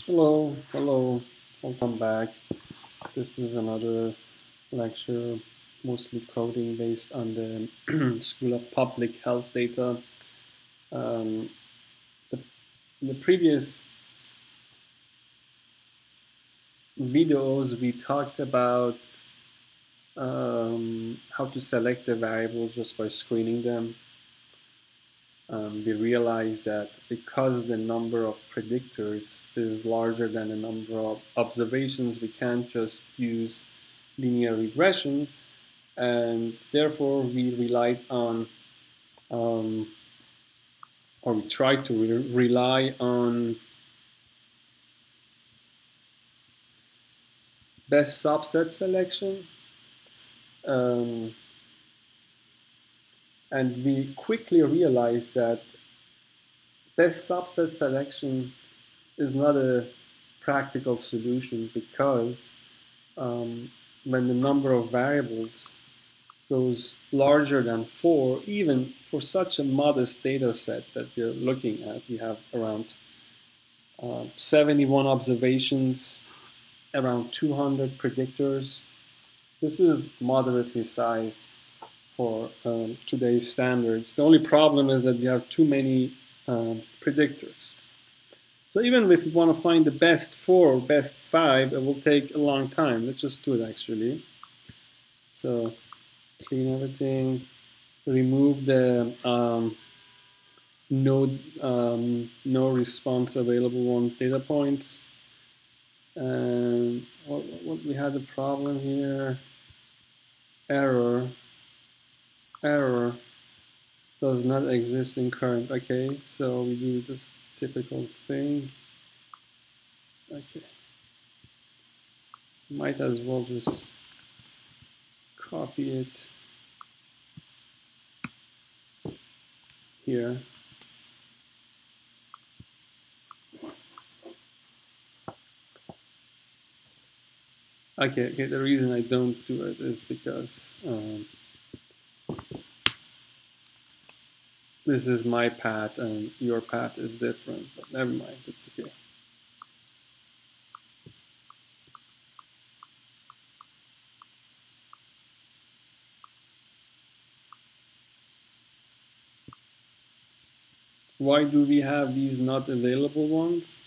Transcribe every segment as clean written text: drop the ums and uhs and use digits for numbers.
Hello, welcome back. This is another lecture, mostly coding based on the School of Public Health Data. Um, the, in the previous videos, we talked about how to select the variables just by screening them. We realized that because the number of predictors is larger than the number of observations, we can't just use linear regression, and therefore we relied on, or we tried to rely on best subset selection. Um, and we quickly realized that best subset selection is not a practical solution because when the number of variables goes larger than 4, even for such a modest data set that we're looking at, we have around 71 observations, around 200 predictors. This is moderately sized for today's standards. The only problem is that we have too many predictors. So even if we want to find the best 4 or best 5, it will take a long time. Let's just do it actually. So clean everything, remove the no response available on data points. And what we had a problem here, error does not exist in current. Okay, so we do this typical thing. Okay, might as well just copy it here. Okay, the reason I don't do it is because this is my path and your path is different, but never mind, it's okay. Why do we have these not available ones?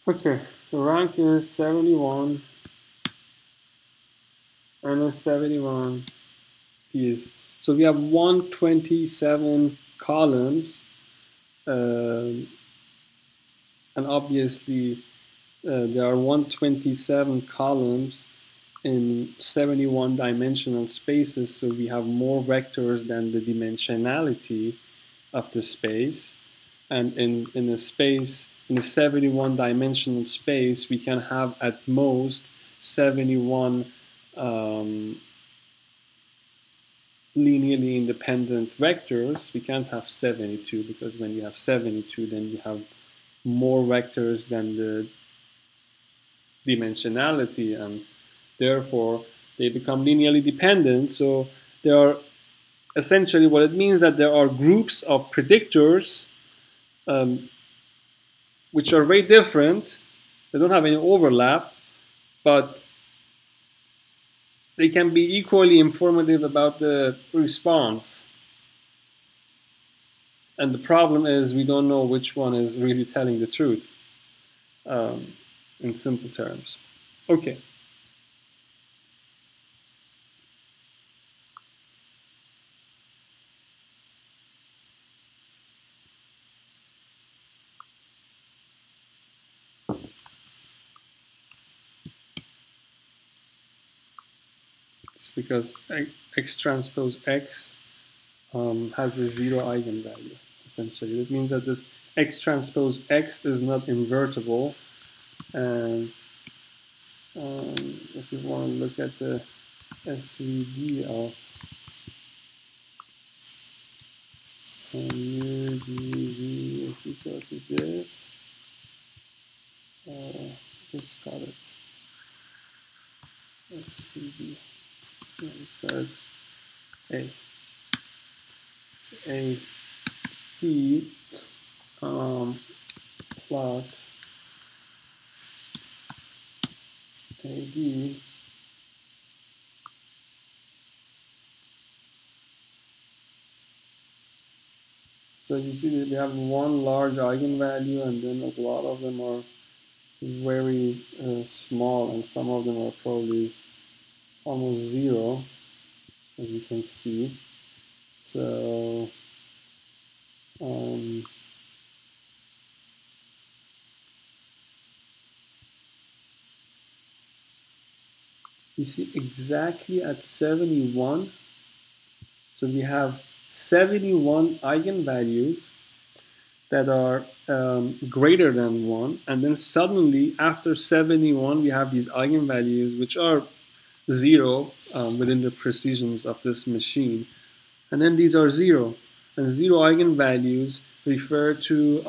Okay, the rank is 71 and a 71 piece. So we have 127 columns, and obviously there are 127 columns in 71 dimensional spaces, so we have more vectors than the dimensionality of the space. And in a space, in a 71 dimensional space, we can have at most 71 linearly independent vectors. We can't have 72 because when you have 72, then you have more vectors than the dimensionality, and therefore they become linearly dependent. So there are essentially what it means that there are groups of predictors which are very different. They don't have any overlap, but they can be equally informative about the response. And the problem is we don't know which one is really telling the truth, in simple terms. Okay. It's because X transpose X has a zero eigenvalue, essentially. That means that this X transpose X is not invertible. And if you want to look at the SVD of mu dV is equal to this, let's call it SVD. Let's call it A. A P plot AD so you see that we have one large eigenvalue and then a lot of them are very small, and some of them are probably almost zero, as you can see. So you see exactly at 71, so we have 71 eigenvalues that are greater than 1, and then suddenly after 71 we have these eigenvalues which are 0 within the precisions of this machine, and then these are 0, and 0 eigenvalues refer to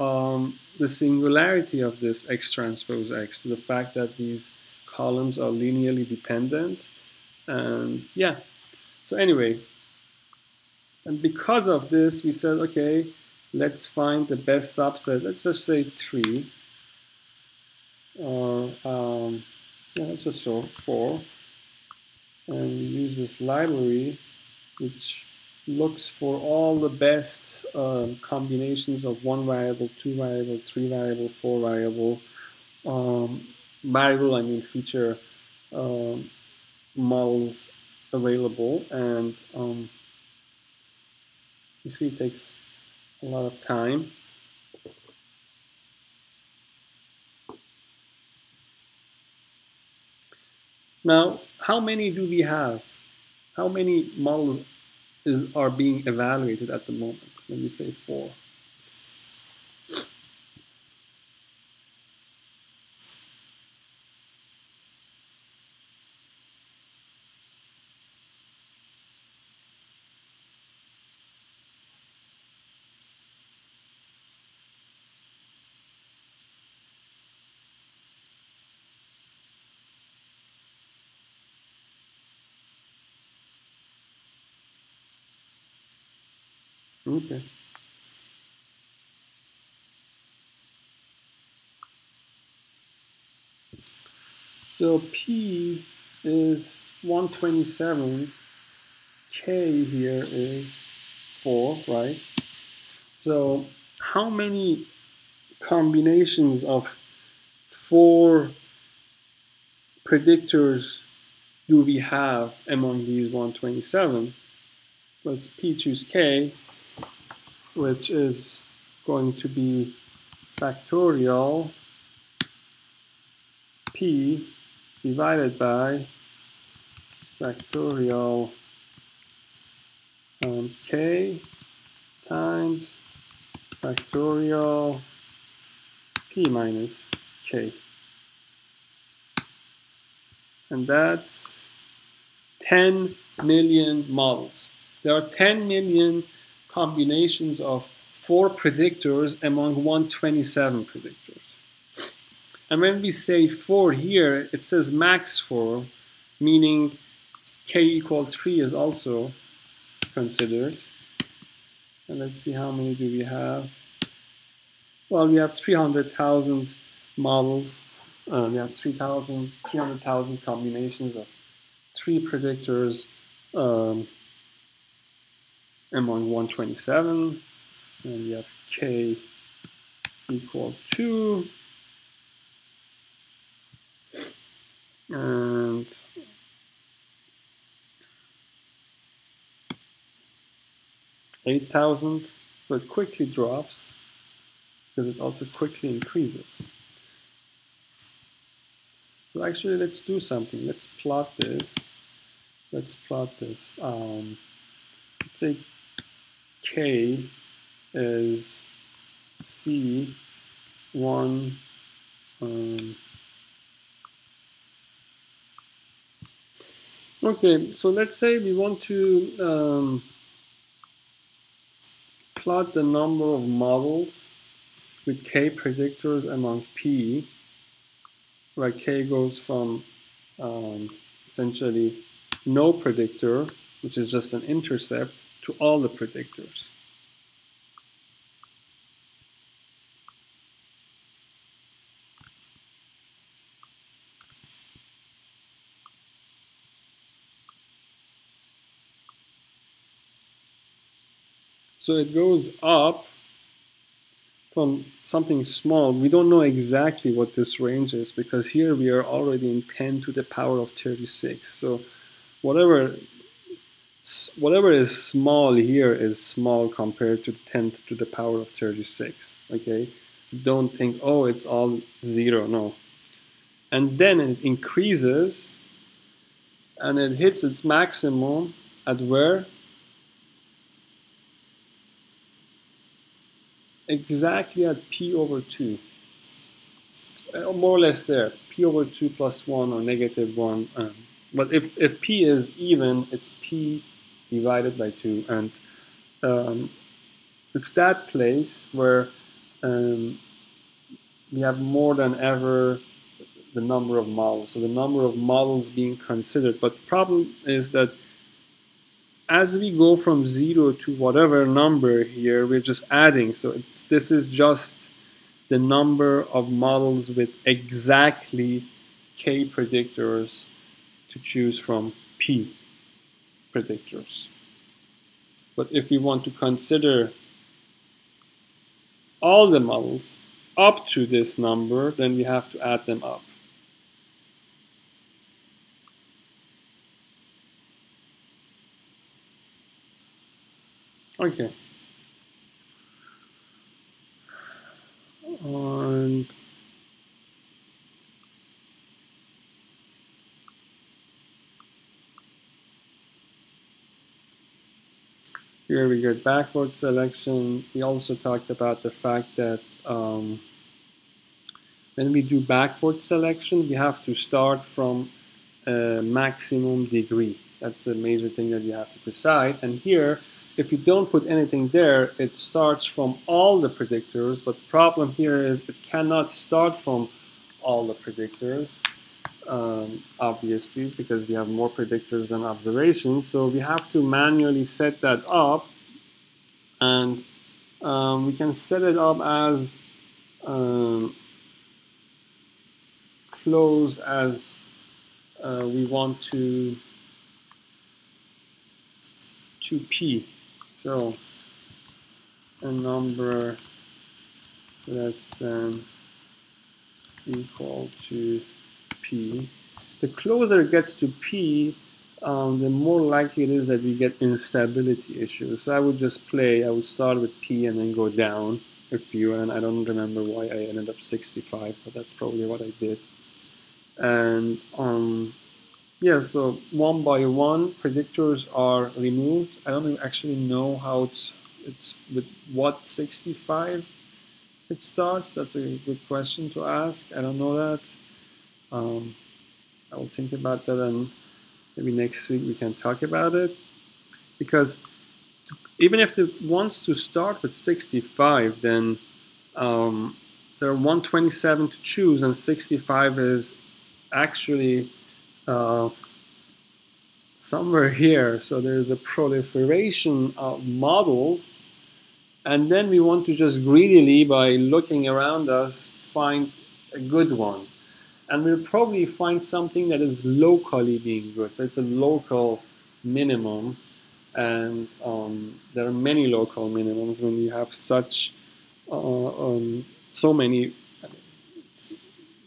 the singularity of this X transpose X, to the fact that these columns are linearly dependent. And yeah, so anyway, and because of this we said, okay, let's find the best subset. Let's just say 3, or yeah, let's just show 4, and we use this library which looks for all the best combinations of 1 variable, 2 variable, 3 variable, 4 variable. Variable, I mean feature models available, and you see it takes a lot of time. Now, how many do we have? How many models are being evaluated at the moment? Let me say 4. Okay. So P is 127, K here is 4, right? So how many combinations of 4 predictors do we have among these 127? Let's P choose K, which is going to be factorial P divided by factorial K times factorial P minus K. And that's 10 million models. There are 10 million combinations of 4 predictors among 127 predictors. And when we say 4 here, it says max 4, meaning K equal 3 is also considered. And let's see how many do we have. Well, we have 300,000 models. We have 300,000 combinations of 3 predictors among 127. And we have k equal 2. And $8,000, so it quickly drops because it also quickly increases. So actually, let's do something. Let's plot this. Let's say k is C1. Okay, so let's say we want to plot the number of models with k predictors among p, where k goes from essentially no predictor, which is just an intercept, to all the predictors. So it goes up from something small. We don't know exactly what this range is because here we are already in 10 to the power of 36. So whatever is small here is small compared to the 10 to the power of 36. Okay, so don't think, oh, it's all 0. No. And then it increases and it hits its maximum at where? Exactly at p over 2. More or less there. P over 2 plus 1 or negative 1. But if p is even, it's p divided by 2. And it's that place where we have more than ever the number of models. So the number of models being considered. But the problem is that as we go from 0 to whatever number here, we're just adding. So this is just the number of models with exactly k predictors to choose from p predictors. But if we want to consider all the models up to this number, then we have to add them up. Okay. And here we get backward selection. We also talked about the fact that when we do backward selection, we have to start from a maximum degree. That's a major thing that you have to decide. And here, if you don't put anything there, it starts from all the predictors. But the problem here is it cannot start from all the predictors, obviously, because we have more predictors than observations. So we have to manually set that up. And we can set it up as close as we want to p. So a number less than equal to p. The closer it gets to p, the more likely it is that we get instability issues. So I would just I would start with p and then go down a few, and I don't remember why I ended up 65, but that's probably what I did. And yeah, so one by one predictors are removed. I don't actually know how it's with what 65 it starts. That's a good question to ask. I don't know that. I will think about that, and maybe next week we can talk about it. Because even if it wants to start with 65, then there are 127 to choose, and 65 is actually somewhere here. So there's a proliferation of models, and then we want to just greedily, by looking around us, find a good one. And we'll probably find something that is locally being good. So it's a local minimum, and there are many local minimums when you have such so many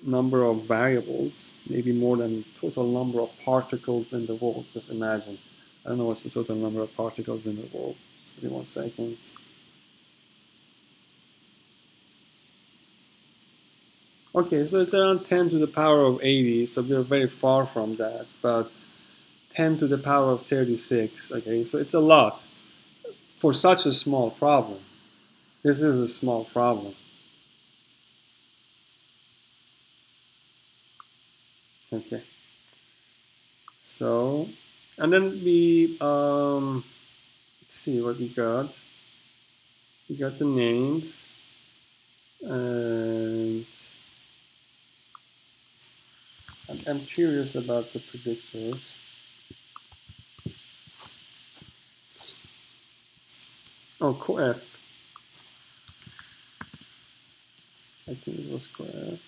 number of variables, maybe more than total number of particles in the world. Just imagine. I don't know what's the total number of particles in the world. Just give me 1 second. Okay, so it's around 10 to the power of 80, so we're very far from that, but 10 to the power of 36, okay, so it's a lot for such a small problem. This is a small problem. Okay. So, and then we, let's see what we got. We got the names, and I'm curious about the predictors. Oh, coef. I think it was coef.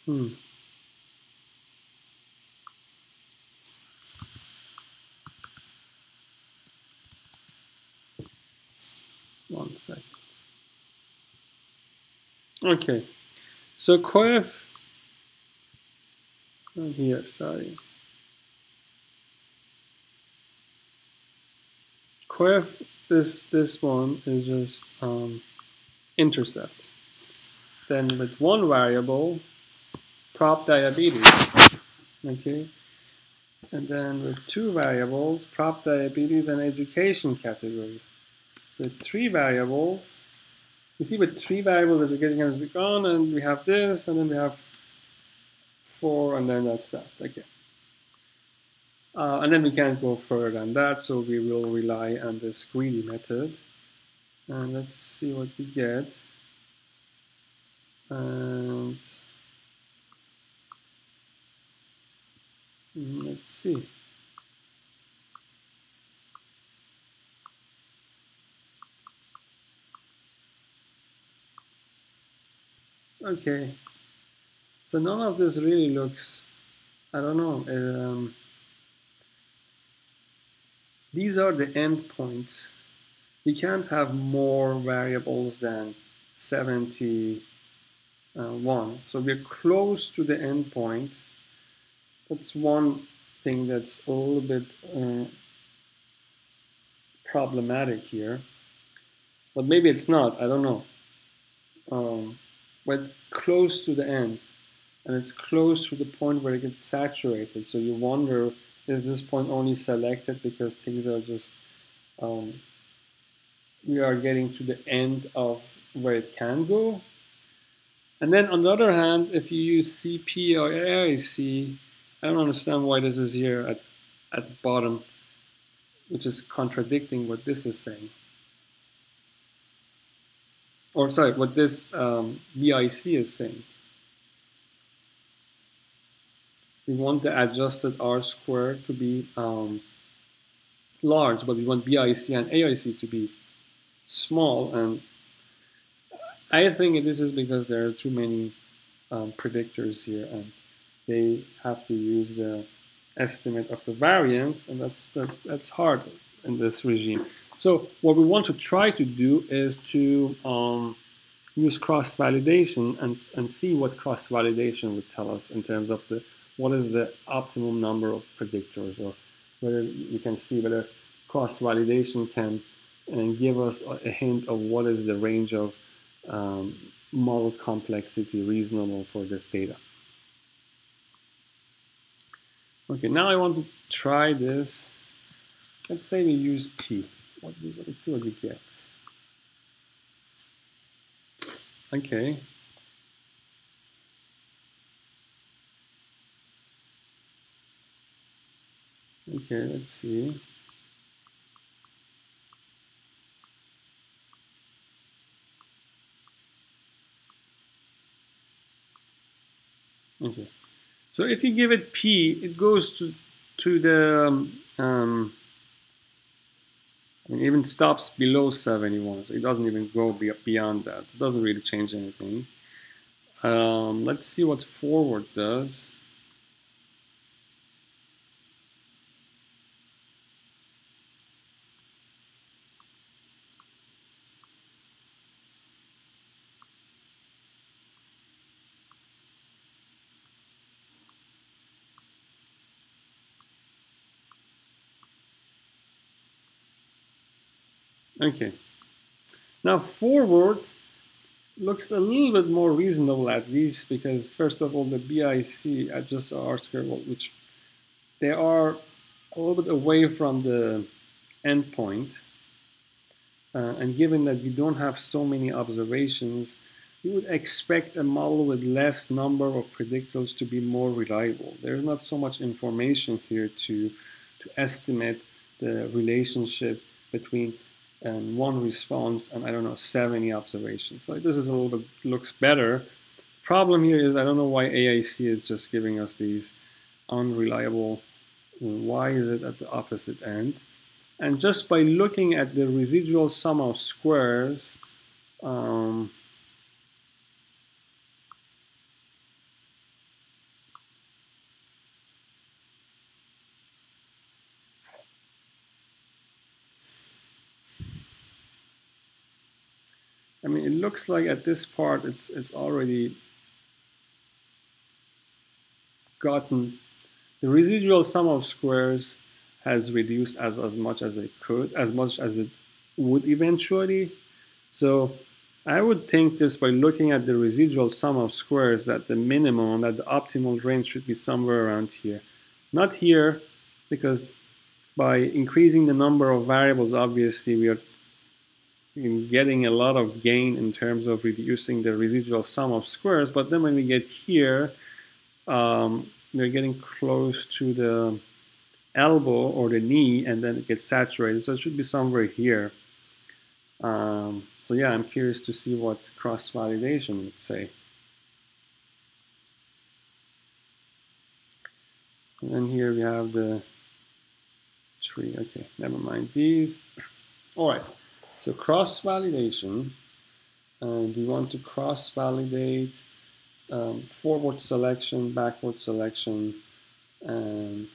Hmm. 1 second. Okay. So coef. Oh, here, sorry. Coef. This one is just intercept. Then with one variable, prop diabetes. Okay. And then with two variables, prop diabetes and education category. With three variables, you see with three variables, education is gone, and we have this, and then we have four, and then that's that. Okay. And then we can't go further than that, so we will rely on the greedy method. And let's see what we get. And let's see. Okay. So none of this really looks, I don't know. These are the endpoints. We can't have more variables than 71. So we're close to the endpoint. That's one thing that's a little bit problematic here. But maybe it's not, I don't know. But it's close to the end. And it's close to the point where it gets saturated. So you wonder, is this point only selected because things are just, we are getting to the end of where it can go? And then on the other hand, if you use CP or AIC, I don't understand why this is here at the bottom, which is contradicting what this is saying. Or sorry, what this BIC is saying. We want the adjusted R squared to be large, but we want BIC and AIC to be small. And I think this is because there are too many predictors here, and they have to use the estimate of the variance, and that's hard in this regime. So what we want to try to do is to use cross-validation and see what cross-validation would tell us in terms of what is the optimum number of predictors, or whether you can see whether cross-validation can give us a hint of what is the range of model complexity reasonable for this data. Okay, now I want to try this. Let's say we use P. Let's see what we get. Okay. Okay, let's see. Okay, so if you give it P, it goes to the I mean, it even stops below 71, so it doesn't even go beyond that. It doesn't really change anything. Let's see what forward does. Okay, now forward looks a little bit more reasonable, at least, because first of all, the BIC adjusts R square, which they are a little bit away from the endpoint. And given that we don't have so many observations, you would expect a model with less number of predictors to be more reliable. There's not so much information here to estimate the relationship between one response and, I don't know, 70 observations. So this is a little bit, looks better. Problem here is I don't know why AIC is just giving us these unreliable. Why is it at the opposite end? And just by looking at the residual sum of squares, I mean, it looks like at this part it's already gotten the residual sum of squares has reduced as much as it could, as much as it would eventually. So I would think just by looking at the residual sum of squares that the minimum, that the optimal range should be somewhere around here. Not here, because by increasing the number of variables, obviously we are getting a lot of gain in terms of reducing the residual sum of squares. But then when we get here, we're getting close to the elbow or the knee, and then it gets saturated. So it should be somewhere here. So yeah, I'm curious to see what cross-validation would say. And then here we have the tree. Okay, never mind these. All right, so cross-validation. And we want to cross-validate forward selection, backward selection, and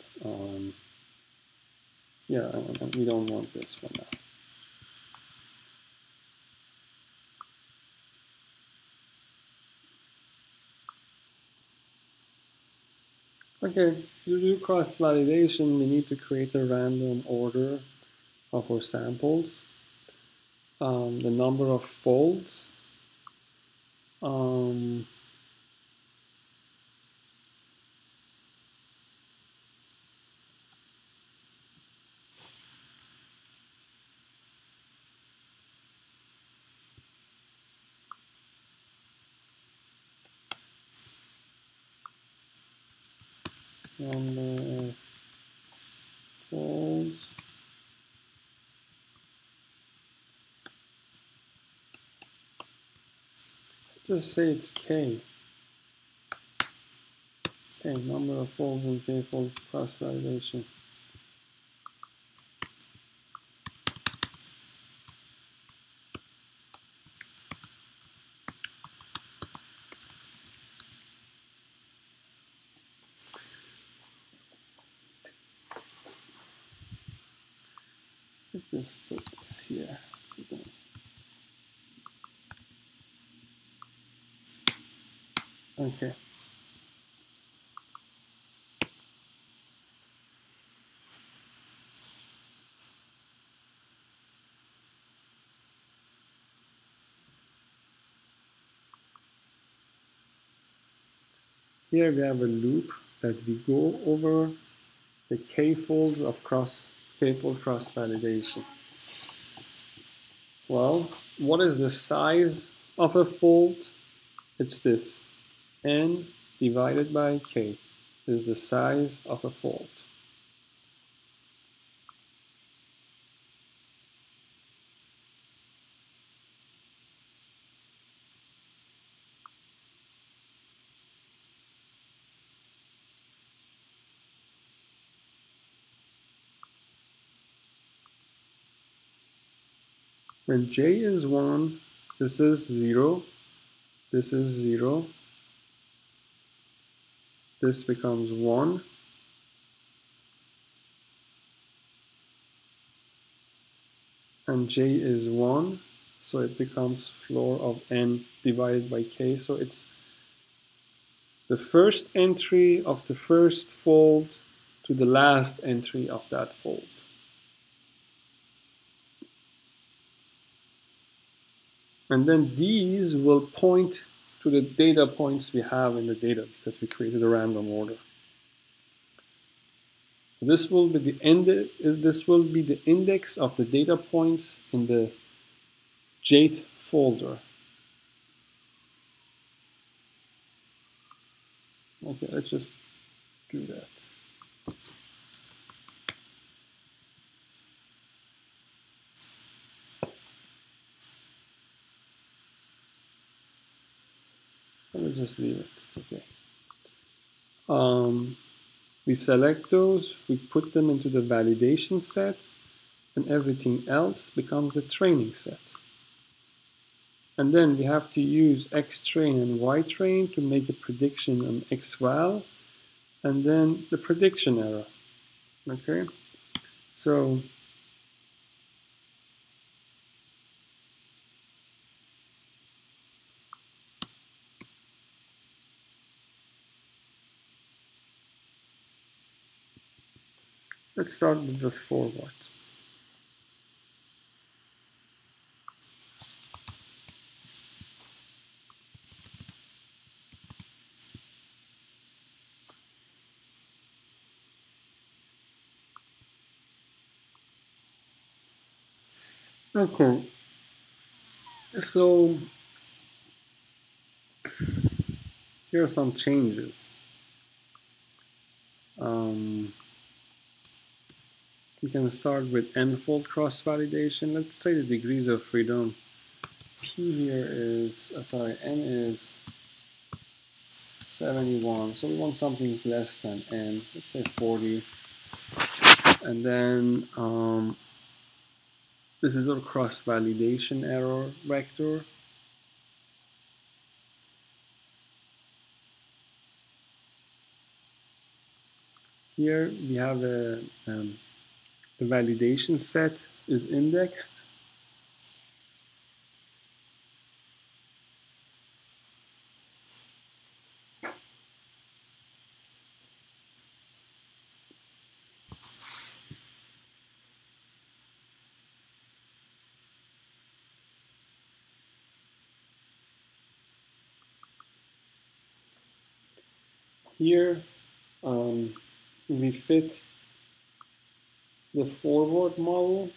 yeah, and we don't want this for now. Okay, to do cross-validation, we need to create a random order of our samples, the number of folds, number of folds, just say it's K. Okay, number of folds and K-fold cross-validation. Let's just put this here. Okay. Here we have a loop that we go over the k-folds of k-fold cross-validation. Well, what is the size of a fold? It's this. N divided by k is the size of a fold. When j is 1, this is 0, this is 0, this becomes 1, and j is 1, so it becomes floor of n divided by k. So it's the first entry of the first fold to the last entry of that fold. And then these will point to the data points we have in the data because we created a random order. This will be the index of the data points in the jth folder. Okay, let's just do that. Let me just leave it. It's okay. We select those, we put them into the validation set, and everything else becomes the training set. And then we have to use xtrain and ytrain to make a prediction on xval, and then the prediction error. Okay, so let's start with the forward. Okay, so here are some changes. We can start with n-fold cross-validation. Let's say the degrees of freedom. P here is, n is 71. So we want something less than n. Let's say 40. And then this is our cross-validation error vector. Here we have the validation set is indexed. Here we fit the forward model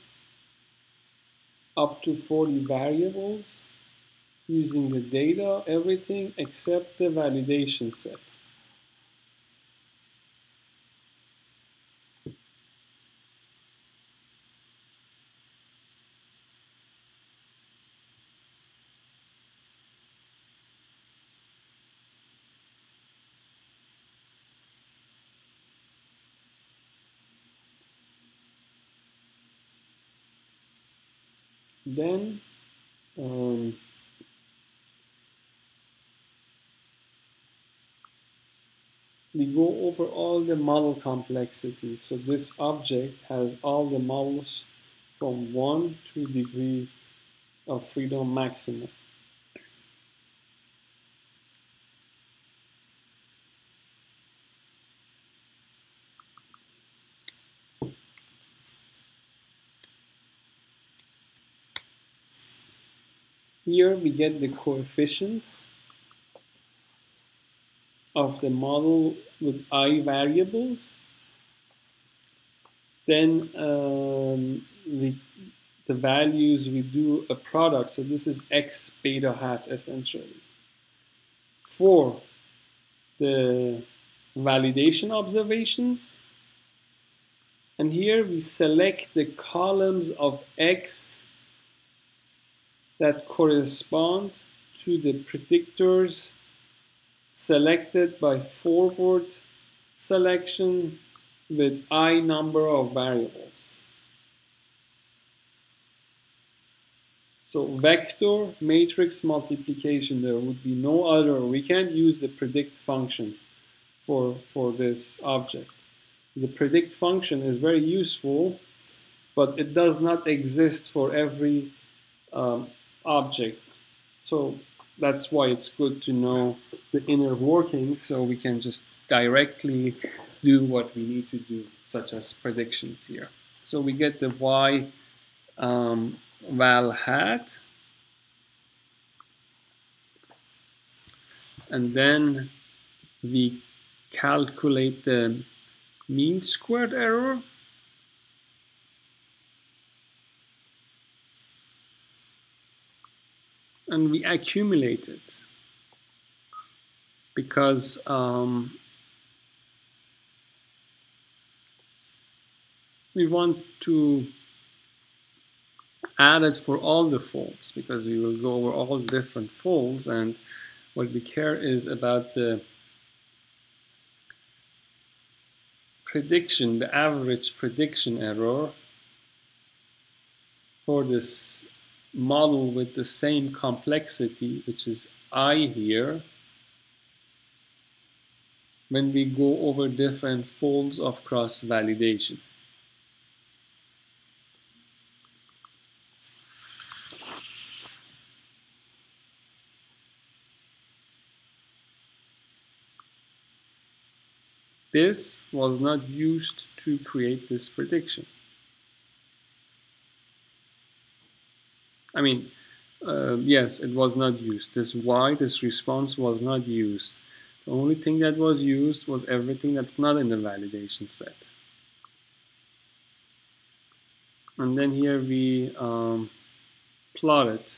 up to 40 variables using the data, everything except the validation set. Then we go over all the model complexities. So this object has all the models from 1 to degree of freedom maximum. Here we get the coefficients of the model with I variables. Then the values, we do a product. So this is x beta hat essentially. For the validation observations, and here we select the columns of x that correspond to the predictors selected by forward selection with I number of variables. So vector matrix multiplication, there would be no other. We can't use the predict function for this object. The predict function is very useful, but it does not exist for every object. So that's why it's good to know the inner working, so we can just directly do what we need to do, such as predictions here. So we get the y val hat, and then we calculate the mean squared error, and we accumulate it because we want to add it for all the folds, because we will go over all different folds, and what we care is about the prediction, the average prediction error for this model with the same complexity, which is I here, when we go over different folds of cross-validation. This was not used to create this prediction. I mean, yes, it was not used. This Y, this response was not used. The only thing that was used was everything that's not in the validation set. And then here we plot it.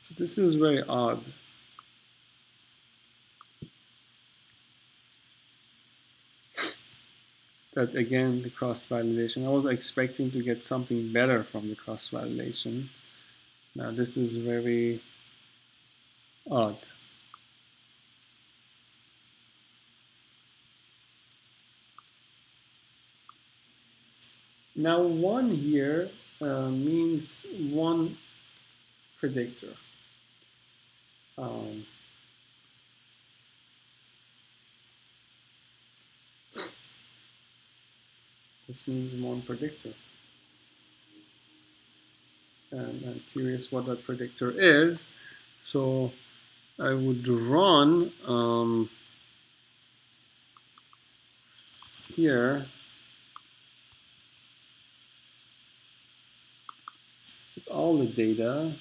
So this is very odd. That again, the cross-validation. I was expecting to get something better from the cross-validation. Now this is very odd. Now 1 here means 1 predictor. This means 1 predictor. And I'm curious what that predictor is. So I would run here with all the data.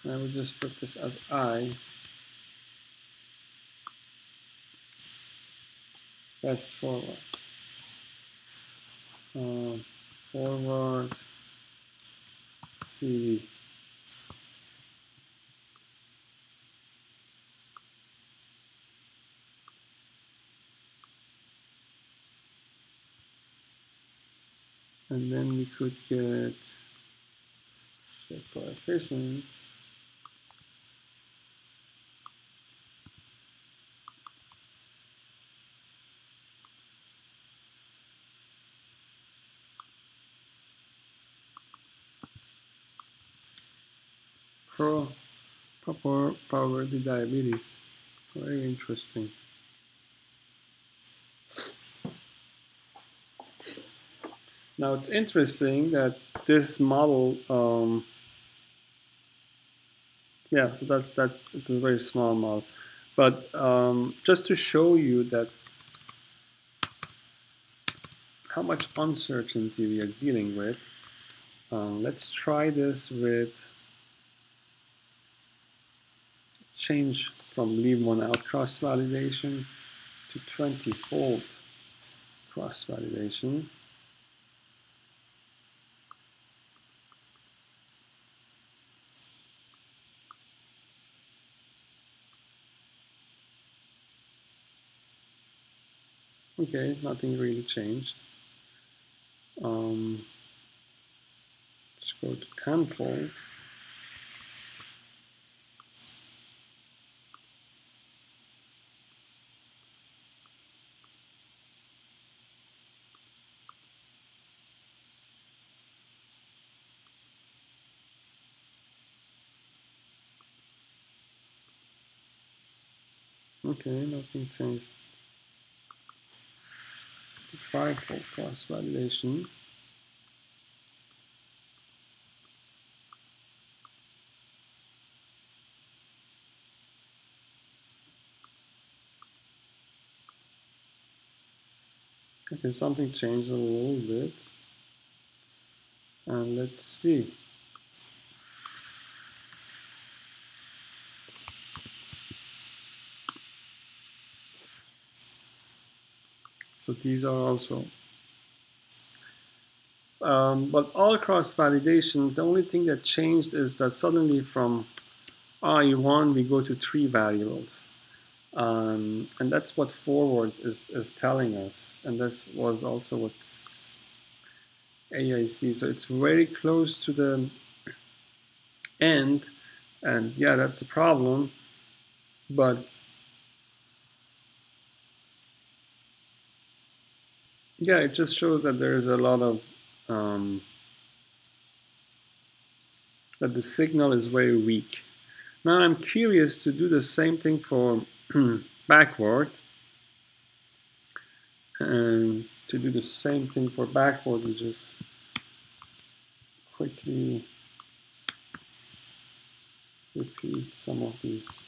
And I would just put this as I. Fast forward. Forward CV. And then we could get the coefficient. Proper probability diabetes. Very interesting. Now it's interesting that this model, yeah, so it's a very small model, but just to show you that how much uncertainty we are dealing with. Let's try this with change from leave one out cross validation to 20-fold cross validation. Okay, nothing really changed. Let's go to 10-fold. Okay, nothing changed. 5-fold cross validation. Okay, something changed a little bit. And let's see. So these are also, but all cross validation, the only thing that changed is that suddenly from I1 we go to 3 variables. And that's what forward is telling us. And this was also what AIC. So it's very close to the end. And yeah, that's a problem. But yeah, it just shows that there's a lot of, that the signal is very weak. Now I'm curious to do the same thing for backward. And to do the same thing for backward, we just quickly repeat some of these.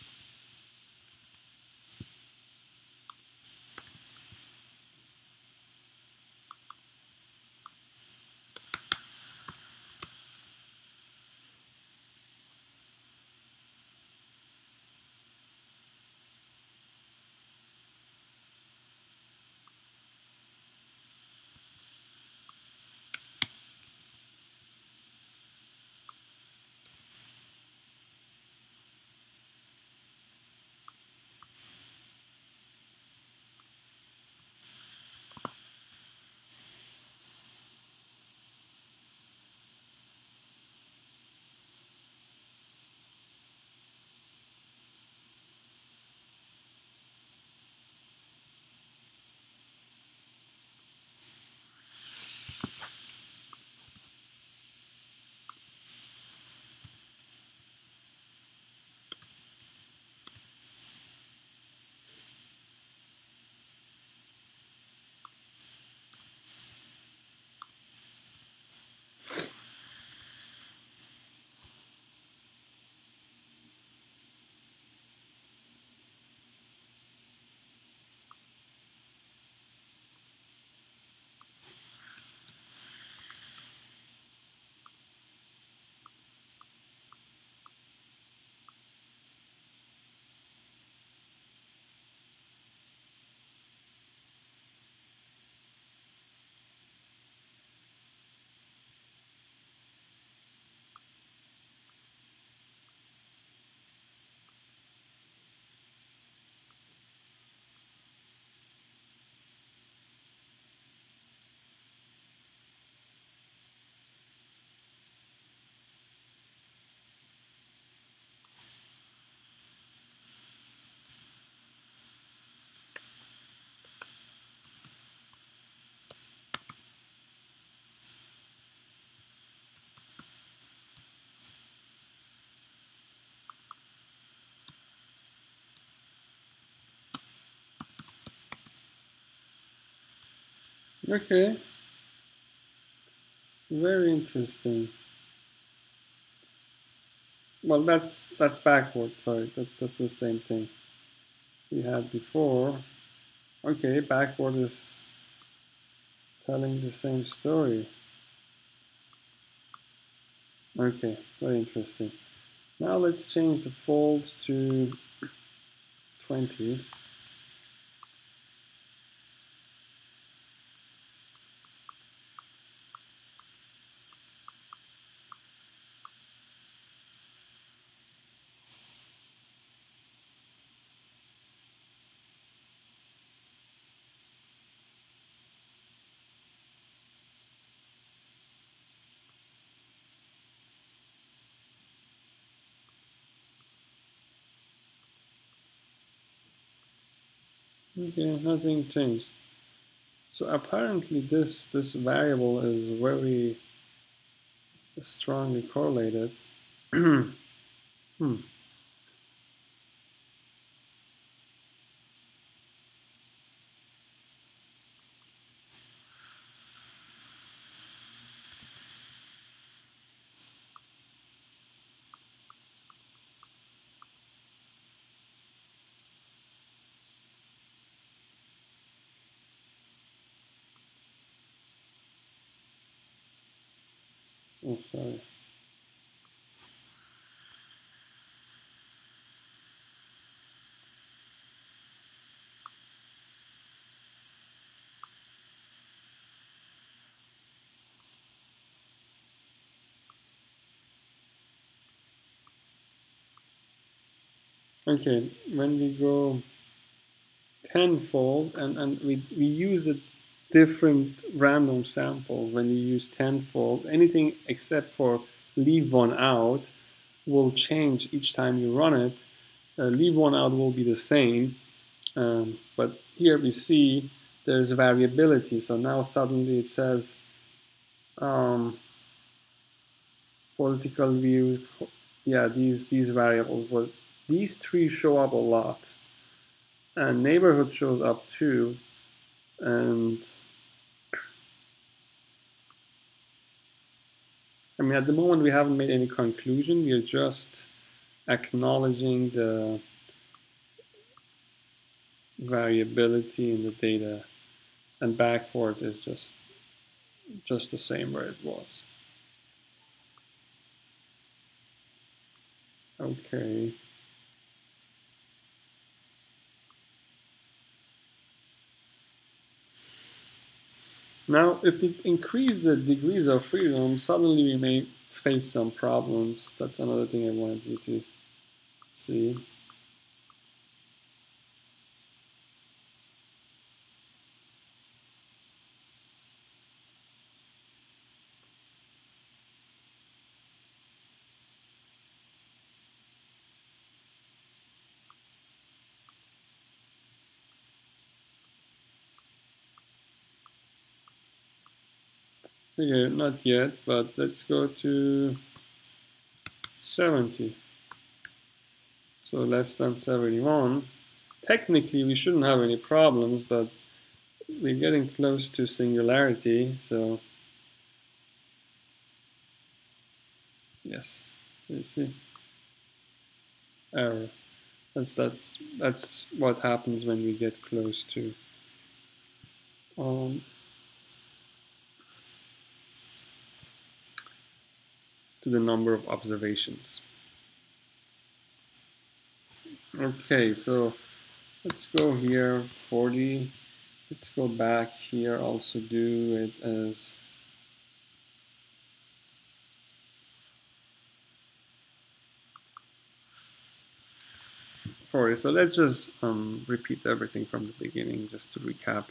Okay, very interesting. Well, that's backward. Sorry, that's just the same thing we had before. Okay, backward is telling the same story. Okay, very interesting. Now let's change the folds to 20. Okay, nothing changed. So apparently this variable is very strongly correlated. hmm. Oh, sorry. Okay, when we go tenfold and we use a different random sample when you use tenfold, anything except for leave one out will change each time you run it. Leave one out will be the same, but here we see there's variability. So now suddenly it says political views. Yeah, these variables. Well, these three show up a lot, and neighborhood shows up too. And I mean, at the moment we haven't made any conclusion. We are just acknowledging the variability in the data, and backward is just the same where it was. Okay. Now, if we increase the degrees of freedom, suddenly we may face some problems. That's another thing I wanted you to see. Okay, not yet, but let's go to 70. So less than 71. Technically, we shouldn't have any problems, but we're getting close to singularity, so yes, you see, error. That's what happens when we get close um, to the number of observations. Okay, so let's go here 40. Let's go back here. Also do it as 40. So let's just repeat everything from the beginning just to recap.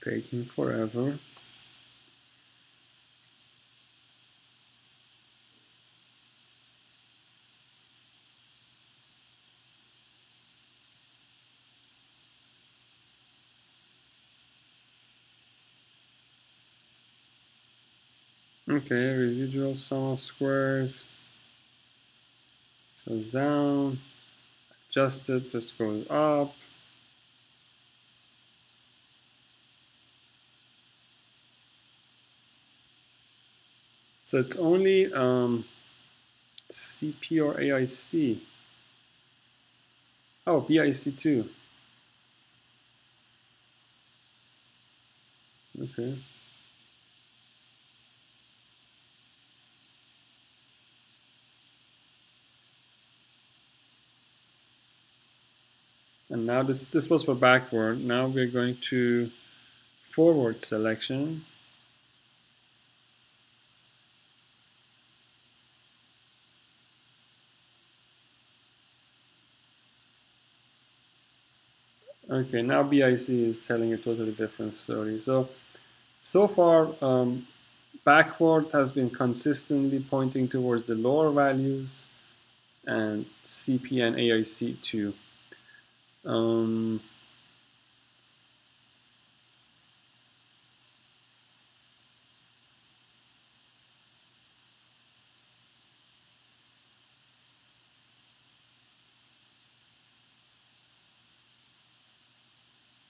Taking forever. Okay, residual sum of squares. This goes down. Adjusted, this goes up. So it's only CP or AIC. Oh, BIC too. Okay. And now this was for backward. Now we're going to forward selection. Okay, now BIC is telling a totally different story. So far, backward has been consistently pointing towards the lower values, and CP and AIC too.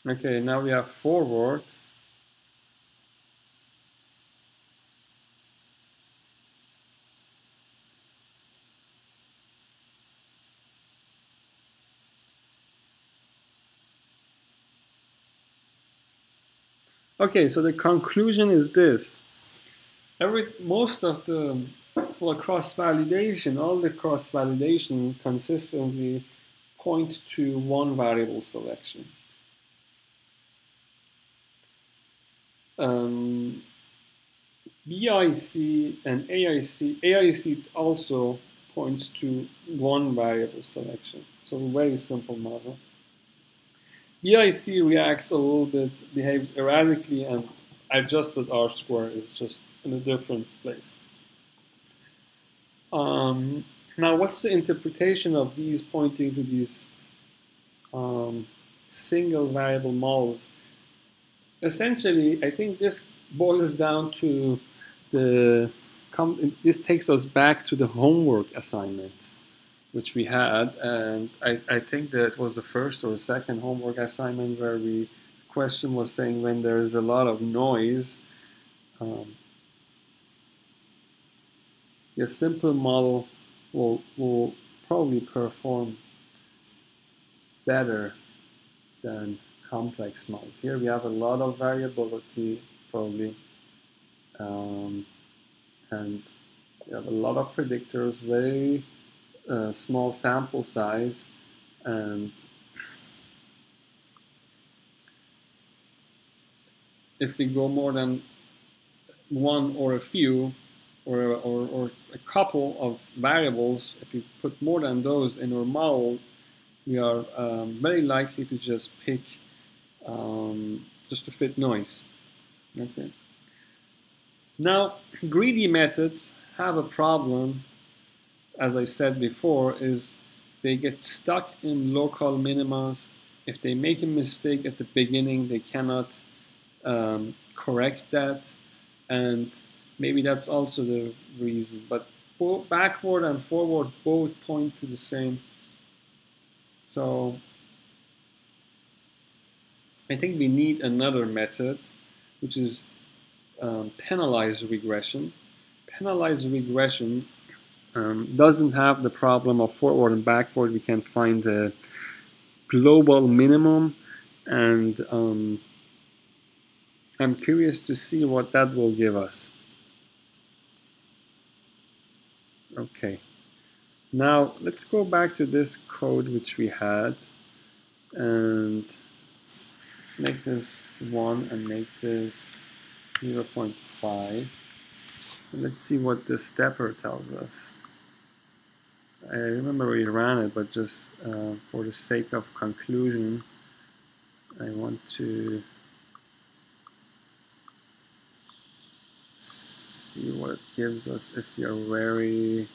Okay, now we have forward. Okay, so the conclusion is this. Most of the cross-validation, all the cross-validation consistently point to one variable selection. BIC and AIC also points to one variable selection. So a very simple model. BIC reacts a little bit, behaves erratically, and adjusted R square is just in a different place. Now, what's the interpretation of these pointing to these single variable models? Essentially, I think this boils down to this takes us back to the homework assignment, which we had, and I think that it was the first or second homework assignment where the question was saying when there is a lot of noise, a simple model will probably perform better than complex models. Here we have a lot of variability, probably, and we have a lot of predictors, very small sample size, and if we go more than one or a few or a couple of variables, if we put more than those in our model, we are very likely to just pick just to fit noise. Okay. Now, greedy methods have a problem, as I said before, is they get stuck in local minimas. If they make a mistake at the beginning, they cannot correct that, and maybe that's also the reason. But both backward and forward both point to the same. So I think we need another method, which is penalized regression. Penalized regression doesn't have the problem of forward and backward. We can find the global minimum, and I'm curious to see what that will give us. Okay, now let's go back to this code which we had, and let's make this 1 and make this 0.5. And let's see what the stepper tells us. I remember we ran it, but just for the sake of conclusion, I want to see what it gives us if you're very,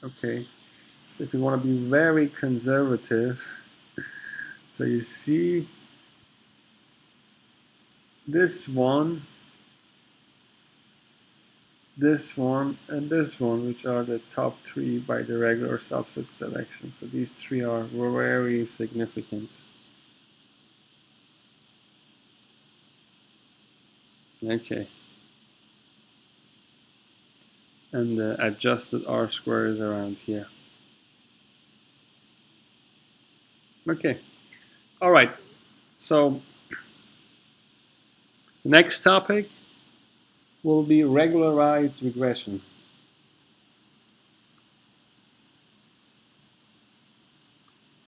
okay, if you want to be very conservative. So you see this one, and this one, which are the top three by the regular subset selection. So these three are very significant. Okay. And the adjusted R-square is around here. Okay. All right. So the next topic will be regularized regression.